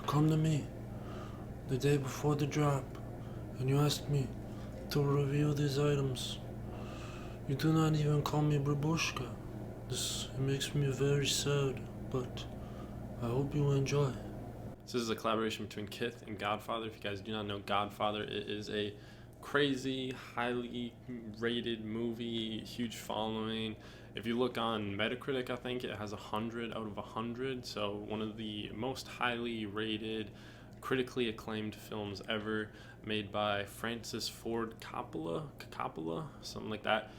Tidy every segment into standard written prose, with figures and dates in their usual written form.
come to me the day before the drop and you ask me to reveal these items. You do not even call me Babushka. This makes me very sad, but I hope you enjoy. This is a collaboration between KITH and Godfather. If you guys do not know Godfather, it is a crazy, highly rated movie, huge following. If you look on Metacritic, I think it has 100 out of 100. So one of the most highly rated, critically acclaimed films ever, made by Francis Ford Coppola, something like that.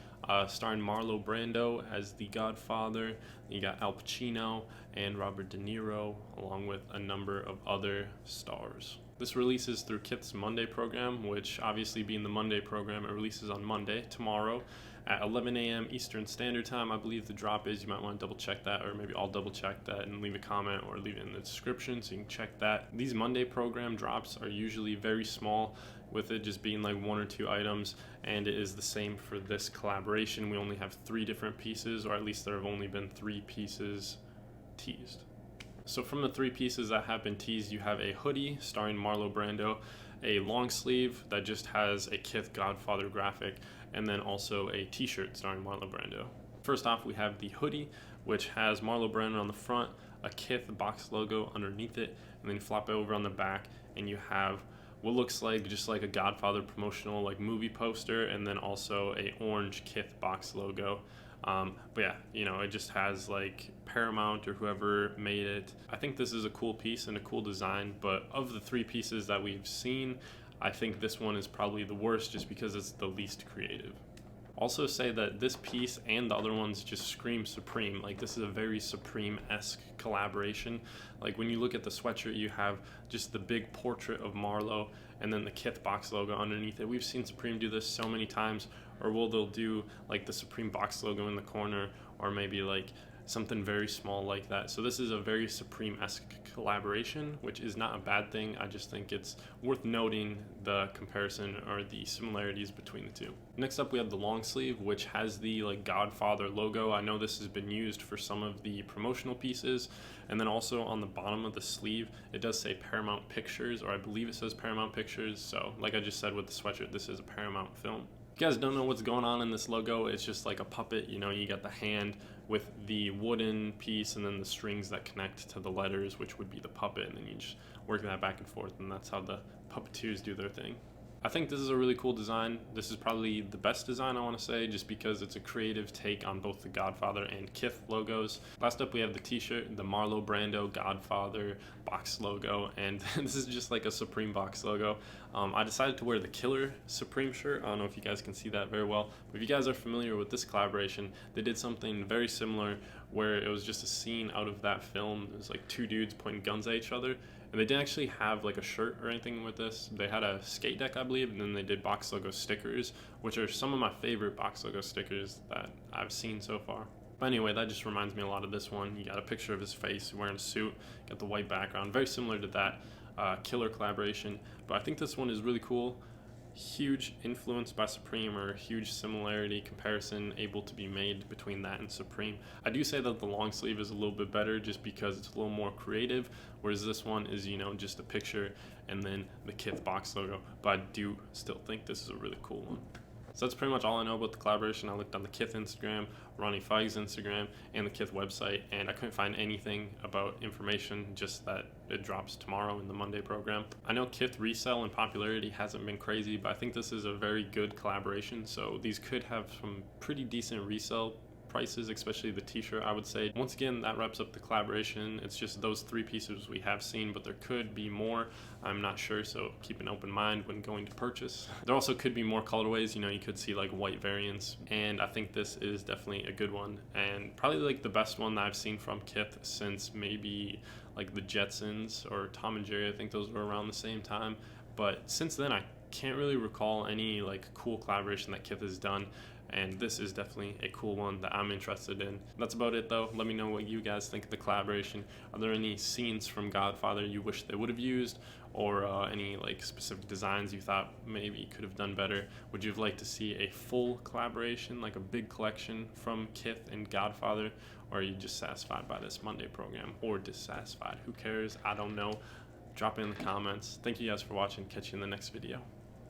Starring Marlon Brando as the Godfather. You got Al Pacino and Robert De Niro, along with a number of other stars. This releases through KITH's Monday program, which obviously being the Monday program, it releases on Monday, tomorrow, at 11 a.m. Eastern Standard Time. I believe the drop is. You might want to double check that, or maybe I'll double check that and leave a comment or leave it in the description so you can check that. These Monday program drops are usually very small, with it just being like 1 or 2 items, and it is the same for this collaboration. We only have 3 different pieces, or at least there have only been 3 pieces teased. So from the 3 pieces that have been teased, you have a hoodie starring Marlon Brando, a long sleeve that just has a KITH Godfather graphic, and then also a t-shirt starring Marlon Brando. First off, we have the hoodie, which has Marlon Brando on the front, a KITH box logo underneath it, and then you flop it over on the back, and you have what looks like just like a Godfather promotional like movie poster, and then also a orange KITH box logo. But yeah, it just has like Paramount or whoever made it. I think this is a cool piece and a cool design, but of the 3 pieces that we've seen, I think this one is probably the worst just because it's the least creative. Also say that this piece and the other ones just scream Supreme. Like, this is a very Supreme-esque collaboration. Like, when you look at the sweatshirt, you have just the big portrait of Marlo and then the KITH box logo underneath it. We've seen Supreme do this so many times. Or they'll do like the Supreme box logo in the corner, or maybe like something very small like that. So this is a very Supreme-esque collaboration, which is not a bad thing. I just think it's worth noting the comparison or the similarities between the 2. Next up, we have the long sleeve, which has the like Godfather logo. I know this has been used for some of the promotional pieces, and then also on the bottom of the sleeve it does say Paramount Pictures, or I believe it says Paramount Pictures. So like I just said with the sweatshirt, this is a Paramount film. If you guys don't know what's going on in this logo, it's just like a puppet. You got the hand with the wooden piece and then the strings that connect to the letters, which would be the puppet, and then you just work that back and forth, and that's how the puppeteers do their thing. I think this is a really cool design. This is probably the best design, I want to say, just because it's a creative take on both the Godfather and KITH logos. Last up, we have the t-shirt, the Marlon Brando Godfather box logo, and this is just like a Supreme box logo. I decided to wear the Killer Supreme shirt. I don't know if you guys can see that very well, but if you guys are familiar with this collaboration, they did something very similar where it was just a scene out of that film. It was like 2 dudes pointing guns at each other. And they didn't actually have like a shirt or anything with this. They had a skate deck, I believe, and then they did box logo stickers, which are some of my favorite box logo stickers that I've seen so far. But anyway, that just reminds me a lot of this one. You got a picture of his face wearing a suit, got the white background, very similar to that Killer collaboration. But I think this one is really cool. Huge influence by Supreme, or huge similarity comparison able to be made between that and Supreme. I do say that the long sleeve is a little bit better just because it's a little more creative, whereas this one is just a picture and then the KITH box logo. But I do still think this is a really cool one. So that's pretty much all I know about the collaboration. I looked on the KITH Instagram, Ronnie Feig's Instagram, and the KITH website, and I couldn't find anything about information, just that it drops tomorrow in the Monday program. I know KITH resale and popularity hasn't been crazy, but I think this is a very good collaboration, so these could have some pretty decent resale prices, especially the t-shirt, I would say. Once again, that wraps up the collaboration. It's just those 3 pieces we have seen, but there could be more. I'm not sure, so keep an open mind when going to purchase. There also could be more colorways. You could see like white variants, and I think this is definitely a good one, and probably like the best one that I've seen from KITH since maybe like the Jetsons or Tom and Jerry. I think those were around the same time, but since then I can't really recall any like cool collaboration that KITH has done, and this is definitely a cool one that I'm interested in. That's about it though. Let me know what you guys think of the collaboration. Are there any scenes from Godfather you wish they would have used, or any like specific designs you thought maybe could have done better? Would you have liked to see a full collaboration, like a big collection from KITH and Godfather, or are you just satisfied by this Monday program, or dissatisfied? Who cares? I don't know. drop it in the comments. Thank you guys for watching. Catch you in the next video.